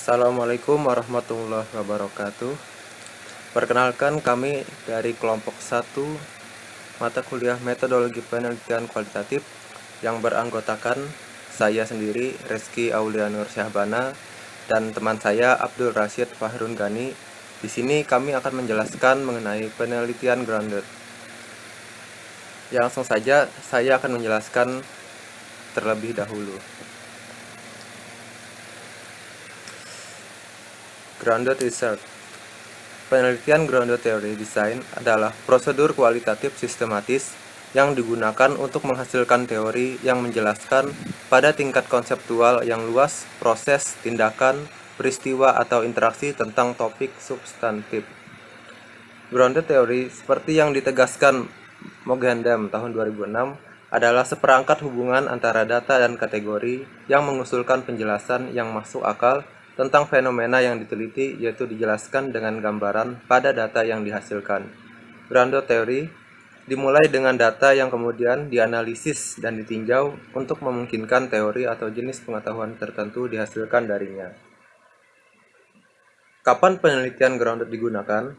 Assalamualaikum warahmatullahi wabarakatuh. Perkenalkan, kami dari kelompok 1 mata kuliah Metodologi Penelitian Kualitatif yang beranggotakan saya sendiri, Reski Aulianur Syahbana, dan teman saya Abdul Rashid Fahrun Gani. Di sini kami akan menjelaskan mengenai penelitian grounded. Ya, langsung saja saya akan menjelaskan terlebih dahulu. Grounded Research. Penelitian grounded theory design adalah prosedur kualitatif sistematis yang digunakan untuk menghasilkan teori yang menjelaskan pada tingkat konseptual yang luas proses, tindakan, peristiwa, atau interaksi tentang topik substantif. Grounded theory, seperti yang ditegaskan Mogendam tahun 2006, adalah seperangkat hubungan antara data dan kategori yang mengusulkan penjelasan yang masuk akal tentang fenomena yang diteliti, yaitu dijelaskan dengan gambaran pada data yang dihasilkan. Grounded theory dimulai dengan data yang kemudian dianalisis dan ditinjau untuk memungkinkan teori atau jenis pengetahuan tertentu dihasilkan darinya. Kapan penelitian grounded digunakan?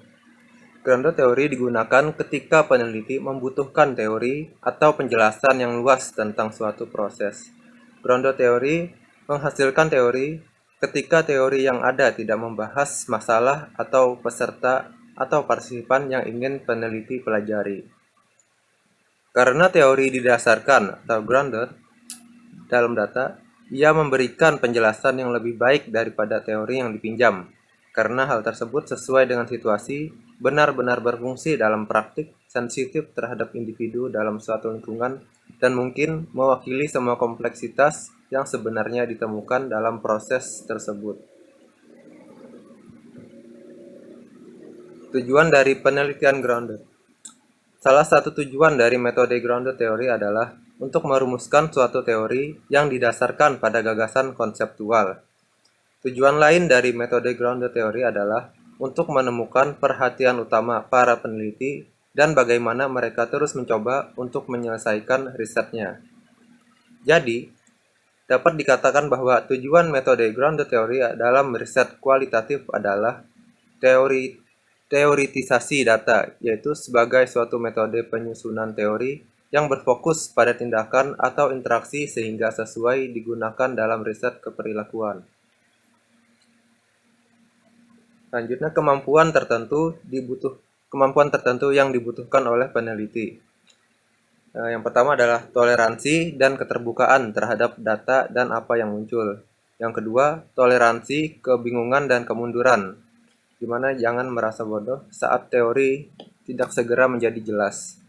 Grounded teori digunakan ketika peneliti membutuhkan teori atau penjelasan yang luas tentang suatu proses. Grounded teori menghasilkan teori ketika teori yang ada tidak membahas masalah atau peserta atau partisipan yang ingin peneliti pelajari. Karena teori didasarkan atau grounded dalam data, ia memberikan penjelasan yang lebih baik daripada teori yang dipinjam. Karena hal tersebut sesuai dengan situasi, benar-benar berfungsi dalam praktik, sensitif terhadap individu dalam suatu lingkungan, dan mungkin mewakili semua kompleksitas yang sebenarnya ditemukan dalam proses tersebut. Tujuan dari penelitian grounded. Salah satu tujuan dari metode grounded theory adalah untuk merumuskan suatu teori yang didasarkan pada gagasan konseptual. Tujuan lain dari metode grounded theory adalah untuk menemukan perhatian utama para peneliti dan bagaimana mereka terus mencoba untuk menyelesaikan risetnya. Jadi, dapat dikatakan bahwa tujuan metode grounded theory dalam riset kualitatif adalah teoritisasi data, yaitu sebagai suatu metode penyusunan teori yang berfokus pada tindakan atau interaksi sehingga sesuai digunakan dalam riset keperilakuan. Selanjutnya, kemampuan tertentu yang dibutuhkan oleh peneliti. Yang pertama adalah toleransi dan keterbukaan terhadap data dan apa yang muncul. Yang kedua, toleransi, kebingungan, dan kemunduran, di mana jangan merasa bodoh saat teori tidak segera menjadi jelas.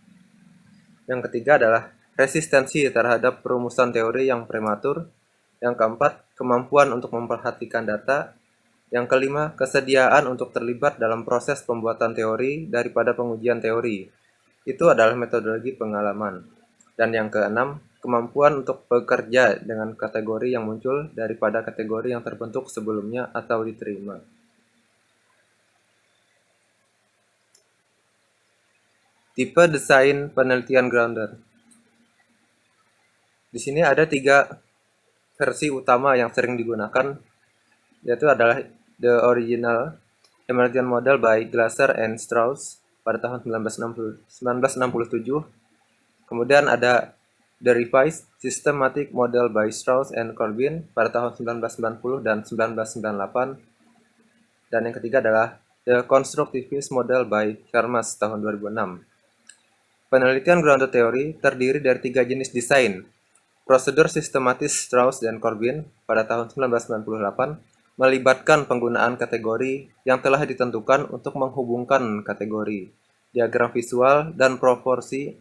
Yang ketiga adalah resistensi terhadap perumusan teori yang prematur. Yang keempat, kemampuan untuk memperhatikan data. Yang kelima, kesediaan untuk terlibat dalam proses pembuatan teori daripada pengujian teori. Itu adalah metodologi pengalaman. Dan yang keenam, kemampuan untuk bekerja dengan kategori yang muncul daripada kategori yang terbentuk sebelumnya atau diterima. Tipe desain penelitian grounded. Di sini ada 3 versi utama yang sering digunakan, yaitu adalah the original Emergent Model by Glasser and Strauss pada tahun 1967. Kemudian ada the Revised Systematic Model by Strauss and Corbin pada tahun 1990 dan 1998. Dan yang ketiga adalah the Constructivist Model by Charmas tahun 2006. Penelitian grounded theory terdiri dari 3 jenis desain. Prosedur sistematis Strauss dan Corbin pada tahun 1998 melibatkan penggunaan kategori yang telah ditentukan untuk menghubungkan kategori, diagram visual, dan proposisi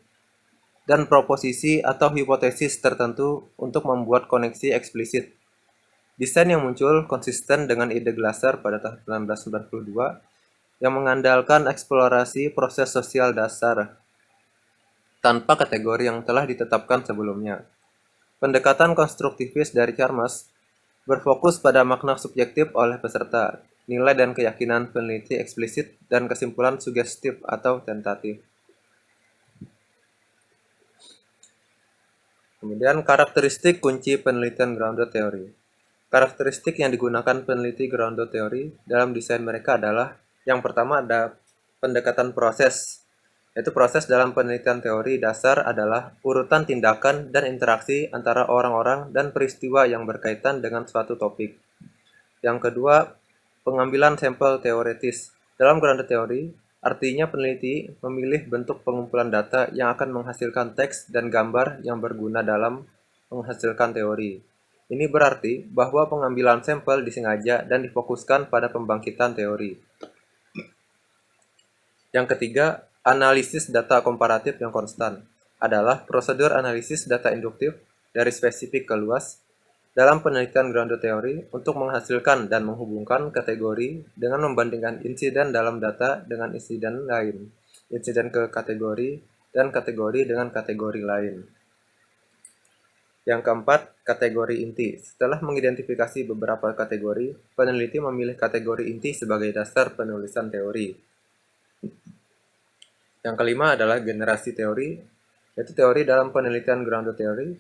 atau hipotesis tertentu untuk membuat koneksi eksplisit. Desain yang muncul konsisten dengan ide Glasser pada tahun 1992 yang mengandalkan eksplorasi proses sosial dasar tanpa kategori yang telah ditetapkan sebelumnya. Pendekatan konstruktivis dari Charmas berfokus pada makna subjektif oleh peserta, nilai dan keyakinan peneliti eksplisit, dan kesimpulan sugestif atau tentatif. Kemudian karakteristik kunci penelitian grounded theory. Karakteristik yang digunakan peneliti grounded theory dalam desain mereka adalah yang pertama ada pendekatan proses, yaitu proses dalam penelitian teori dasar adalah urutan tindakan dan interaksi antara orang-orang dan peristiwa yang berkaitan dengan suatu topik. Yang kedua, pengambilan sampel teoretis. Dalam grounded theory, artinya peneliti memilih bentuk pengumpulan data yang akan menghasilkan teks dan gambar yang berguna dalam menghasilkan teori. Ini berarti bahwa pengambilan sampel disengaja dan difokuskan pada pembangkitan teori. Yang ketiga, analisis data komparatif yang konstan adalah prosedur analisis data induktif dari spesifik ke luas dalam penelitian grounded theory untuk menghasilkan dan menghubungkan kategori dengan membandingkan insiden dalam data dengan insiden lain, insiden ke kategori, dan kategori dengan kategori lain. Yang keempat, kategori inti. Setelah mengidentifikasi beberapa kategori, peneliti memilih kategori inti sebagai dasar penulisan teori. Yang kelima adalah generasi teori, yaitu teori dalam penelitian grounded theory,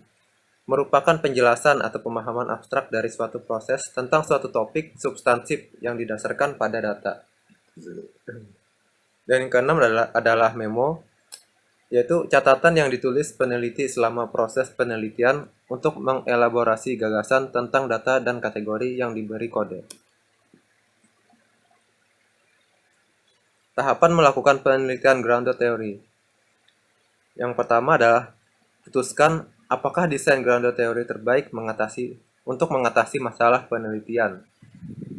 merupakan penjelasan atau pemahaman abstrak dari suatu proses tentang suatu topik substansif yang didasarkan pada data. Dan yang keenam adalah memo, yaitu catatan yang ditulis peneliti selama proses penelitian untuk mengelaborasi gagasan tentang data dan kategori yang diberi kode. Tahapan melakukan penelitian grounded theory. Yang pertama adalah putuskan apakah desain grounded theory terbaik untuk mengatasi masalah penelitian.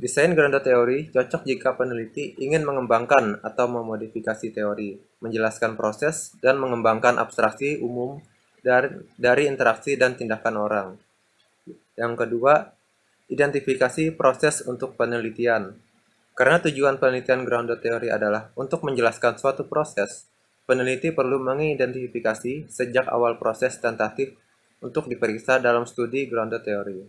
Desain grounded theory cocok jika peneliti ingin mengembangkan atau memodifikasi teori, menjelaskan proses, dan mengembangkan abstraksi umum dari interaksi dan tindakan orang. Yang kedua, identifikasi proses untuk penelitian. Karena tujuan penelitian grounded theory adalah untuk menjelaskan suatu proses, peneliti perlu mengidentifikasi sejak awal proses tentatif untuk diperiksa dalam studi grounded theory.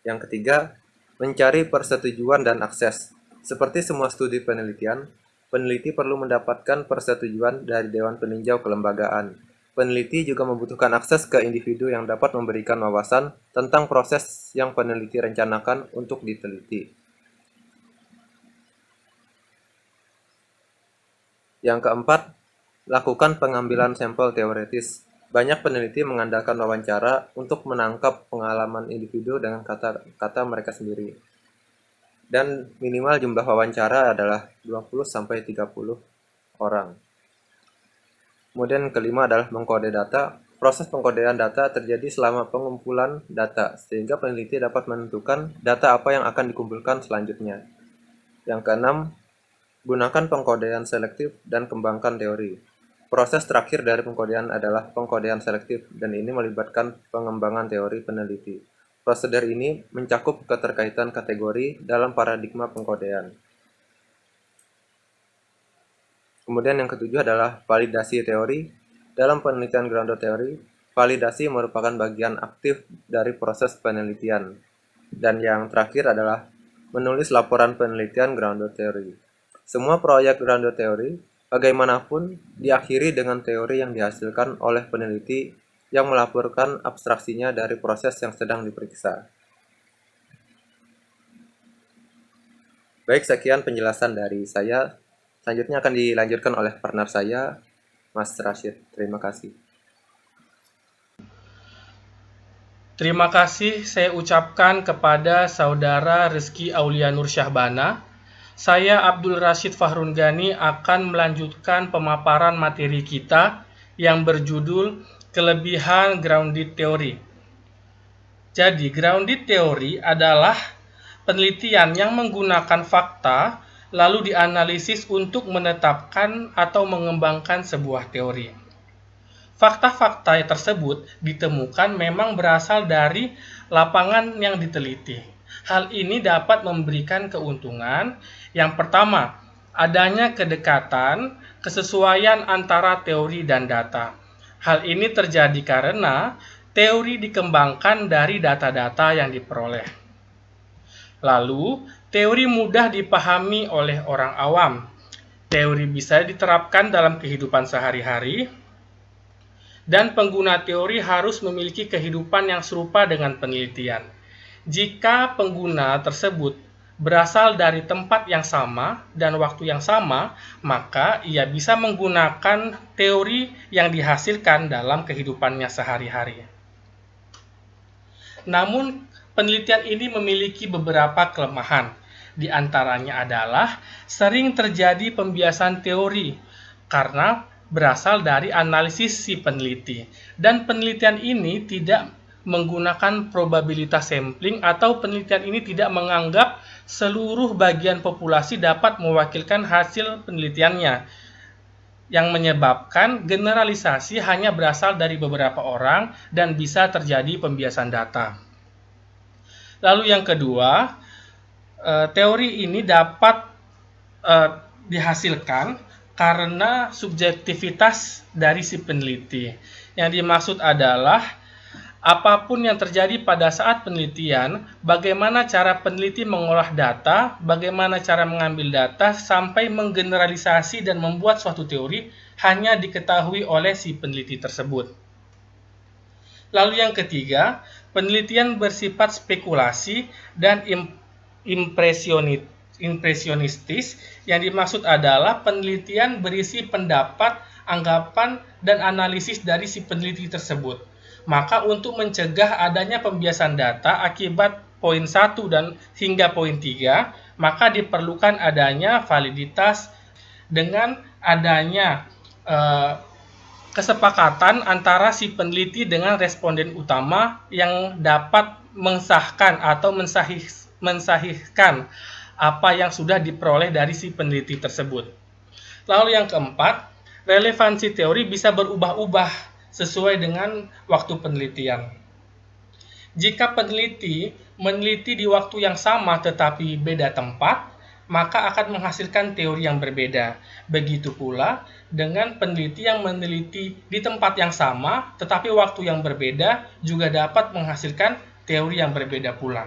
Yang ketiga, mencari persetujuan dan akses. Seperti semua studi penelitian, peneliti perlu mendapatkan persetujuan dari Dewan Peninjau Kelembagaan. Peneliti juga membutuhkan akses ke individu yang dapat memberikan wawasan tentang proses yang peneliti rencanakan untuk diteliti. Yang keempat, lakukan pengambilan sampel teoretis. Banyak peneliti mengandalkan wawancara untuk menangkap pengalaman individu dengan kata-kata mereka sendiri. Dan minimal jumlah wawancara adalah 20-30 orang. Kemudian kelima adalah mengkode data. Proses pengkodean data terjadi selama pengumpulan data, sehingga peneliti dapat menentukan data apa yang akan dikumpulkan selanjutnya. Yang keenam, gunakan pengkodean selektif dan kembangkan teori. Proses terakhir dari pengkodean adalah pengkodean selektif, dan ini melibatkan pengembangan teori peneliti. Prosedur ini mencakup keterkaitan kategori dalam paradigma pengkodean. Kemudian yang ketujuh adalah validasi teori. Dalam penelitian grounded theory, validasi merupakan bagian aktif dari proses penelitian. Dan yang terakhir adalah menulis laporan penelitian grounded theory. Semua proyek grounded theory bagaimanapun diakhiri dengan teori yang dihasilkan oleh peneliti yang melaporkan abstraksinya dari proses yang sedang diperiksa. Baik, sekian penjelasan dari saya. Selanjutnya akan dilanjutkan oleh partner saya, Mas Rashid. Terima kasih. Terima kasih saya ucapkan kepada Saudara Rizky Aulianur Syahbana. Saya Abdul Rashid Fahrun Gani akan melanjutkan pemaparan materi kita yang berjudul Kelebihan Grounded Theory. Jadi, grounded theory adalah penelitian yang menggunakan fakta lalu dianalisis untuk menetapkan atau mengembangkan sebuah teori. Fakta-fakta tersebut ditemukan memang berasal dari lapangan yang diteliti. Hal ini dapat memberikan keuntungan. Yang pertama, adanya kedekatan, kesesuaian antara teori dan data. Hal ini terjadi karena teori dikembangkan dari data-data yang diperoleh. Lalu, teori mudah dipahami oleh orang awam. Teori bisa diterapkan dalam kehidupan sehari-hari, dan pengguna teori harus memiliki kehidupan yang serupa dengan penelitian. Jika pengguna tersebut berasal dari tempat yang sama dan waktu yang sama, maka ia bisa menggunakan teori yang dihasilkan dalam kehidupannya sehari-hari. Namun, penelitian ini memiliki beberapa kelemahan. Di antaranya adalah sering terjadi pembiasan teori karena berasal dari analisis si peneliti. Dan penelitian ini tidak menggunakan probabilitas sampling atau penelitian ini tidak menganggap seluruh bagian populasi dapat mewakilkan hasil penelitiannya, yang menyebabkan generalisasi hanya berasal dari beberapa orang dan bisa terjadi pembiasan data. Lalu yang kedua, teori ini dapat dihasilkan karena subjektivitas dari si peneliti. Yang dimaksud adalah apapun yang terjadi pada saat penelitian, bagaimana cara peneliti mengolah data, bagaimana cara mengambil data, sampai menggeneralisasi dan membuat suatu teori hanya diketahui oleh si peneliti tersebut. Lalu yang ketiga, penelitian bersifat spekulasi dan impresionistis. Yang dimaksud adalah penelitian berisi pendapat, anggapan, dan analisis dari si peneliti tersebut. Maka untuk mencegah adanya pembiasan data akibat poin 1 dan hingga poin 3, maka diperlukan adanya validitas dengan adanya kesepakatan antara si peneliti dengan responden utama yang dapat mensahkan atau mensahihkan apa yang sudah diperoleh dari si peneliti tersebut. Lalu yang keempat, relevansi teori bisa berubah-ubah sesuai dengan waktu penelitian. Jika peneliti meneliti di waktu yang sama tetapi beda tempat, maka akan menghasilkan teori yang berbeda. Begitu pula dengan peneliti yang meneliti di tempat yang sama tetapi waktu yang berbeda juga dapat menghasilkan teori yang berbeda pula.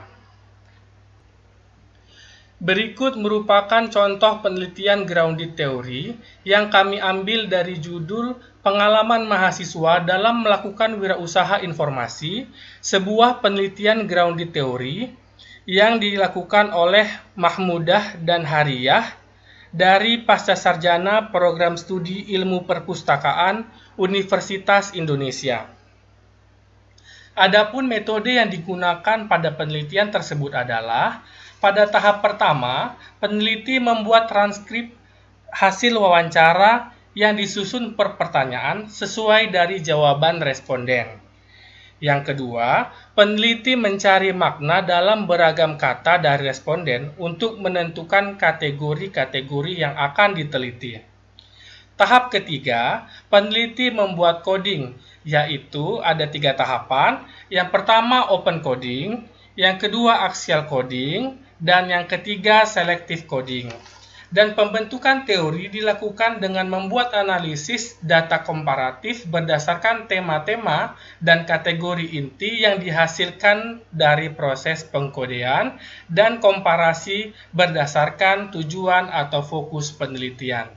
Berikut merupakan contoh penelitian grounded theory yang kami ambil dari judul Pengalaman Mahasiswa dalam Melakukan Wirausaha Informasi, sebuah penelitian grounded theory yang dilakukan oleh Mahmudah dan Hariyah dari Pascasarjana Program Studi Ilmu Perpustakaan Universitas Indonesia. Adapun metode yang digunakan pada penelitian tersebut adalah pada tahap pertama, peneliti membuat transkrip hasil wawancara yang disusun per pertanyaan sesuai dari jawaban responden. Yang kedua, peneliti mencari makna dalam beragam kata dari responden untuk menentukan kategori-kategori yang akan diteliti. Tahap ketiga, peneliti membuat coding, yaitu ada 3 tahapan. Yang pertama open coding, yang kedua axial coding, dan yang ketiga selective coding. Dan pembentukan teori dilakukan dengan membuat analisis data komparatif berdasarkan tema-tema dan kategori inti yang dihasilkan dari proses pengkodean dan komparasi berdasarkan tujuan atau fokus penelitian.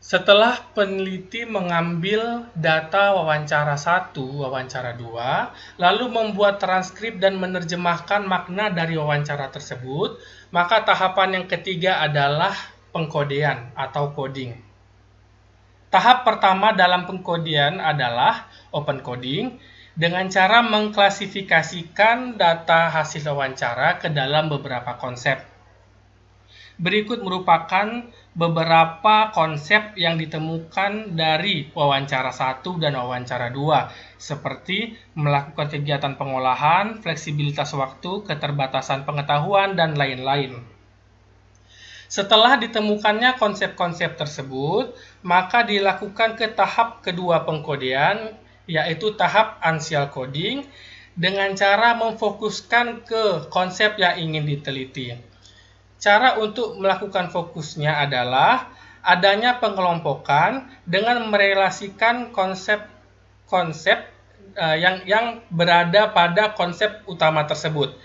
Setelah peneliti mengambil data wawancara 1, wawancara 2, lalu membuat transkrip dan menerjemahkan makna dari wawancara tersebut, maka tahapan yang ketiga adalah pengkodean atau coding. Tahap pertama dalam pengkodean adalah open coding dengan cara mengklasifikasikan data hasil wawancara ke dalam beberapa konsep. Berikut merupakan beberapa konsep yang ditemukan dari wawancara 1 dan wawancara 2, seperti melakukan kegiatan pengolahan, fleksibilitas waktu, keterbatasan pengetahuan, dan lain-lain. Setelah ditemukannya konsep-konsep tersebut, maka dilakukan ke tahap kedua pengkodean, yaitu tahap axial coding, dengan cara memfokuskan ke konsep yang ingin diteliti. Cara untuk melakukan fokusnya adalah adanya pengelompokan dengan merelasikan konsep-konsep yang berada pada konsep utama tersebut.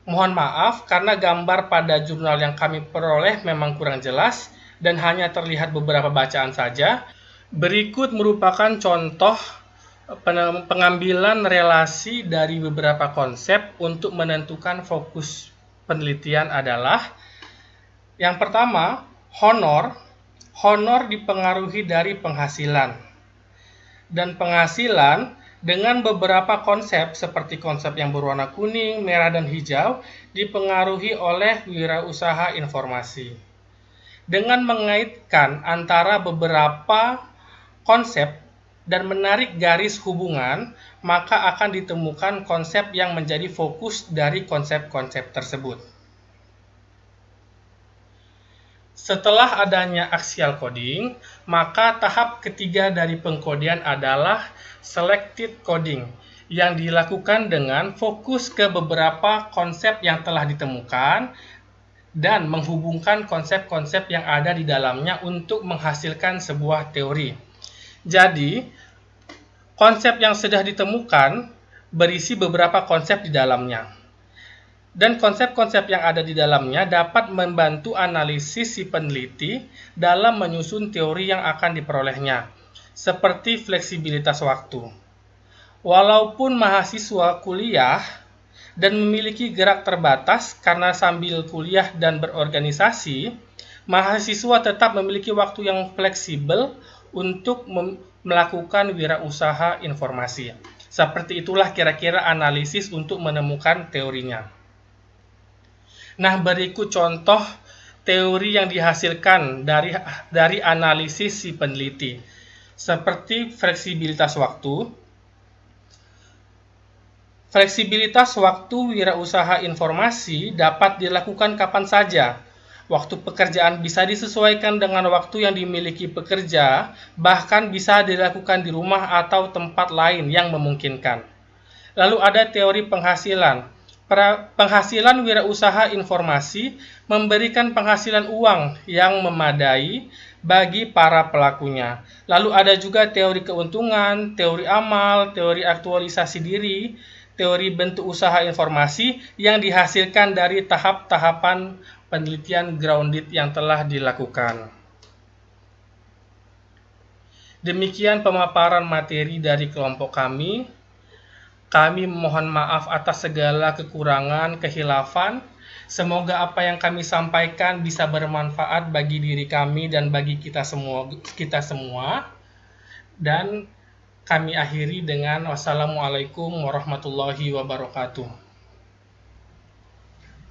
Mohon maaf karena gambar pada jurnal yang kami peroleh memang kurang jelas dan hanya terlihat beberapa bacaan saja. Berikut merupakan contoh pengambilan relasi dari beberapa konsep untuk menentukan fokus penelitian adalah yang pertama, honor. Honor dipengaruhi dari penghasilan. Dan penghasilan dengan beberapa konsep seperti konsep yang berwarna kuning, merah, dan hijau dipengaruhi oleh wirausaha informasi. Dengan mengaitkan antara beberapa konsep dan menarik garis hubungan, maka akan ditemukan konsep yang menjadi fokus dari konsep-konsep tersebut. Setelah adanya axial coding, maka tahap ketiga dari pengkodean adalah selected coding, yang dilakukan dengan fokus ke beberapa konsep yang telah ditemukan dan menghubungkan konsep-konsep yang ada di dalamnya untuk menghasilkan sebuah teori. Jadi, konsep yang sudah ditemukan berisi beberapa konsep di dalamnya. Dan konsep-konsep yang ada di dalamnya dapat membantu analisis si peneliti dalam menyusun teori yang akan diperolehnya, seperti fleksibilitas waktu. Walaupun mahasiswa kuliah dan memiliki gerak terbatas karena sambil kuliah dan berorganisasi, mahasiswa tetap memiliki waktu yang fleksibel untuk melakukan wirausaha informasi. Seperti itulah kira-kira analisis untuk menemukan teorinya. Nah, berikut contoh teori yang dihasilkan dari analisis si peneliti, seperti fleksibilitas waktu. Fleksibilitas waktu wirausaha informasi dapat dilakukan kapan saja. Waktu pekerjaan bisa disesuaikan dengan waktu yang dimiliki pekerja, bahkan bisa dilakukan di rumah atau tempat lain yang memungkinkan. Lalu ada teori penghasilan. Penghasilan wirausaha informasi memberikan penghasilan uang yang memadai bagi para pelakunya. Lalu ada juga teori keuntungan, teori amal, teori aktualisasi diri, teori bentuk usaha informasi yang dihasilkan dari tahap-tahapan penelitian grounded yang telah dilakukan. Demikian pemaparan materi dari kelompok kami. Kami mohon maaf atas segala kekurangan, kehilafan. Semoga apa yang kami sampaikan bisa bermanfaat bagi diri kami dan bagi kita semua. Dan kami akhiri dengan wassalamualaikum warahmatullahi wabarakatuh.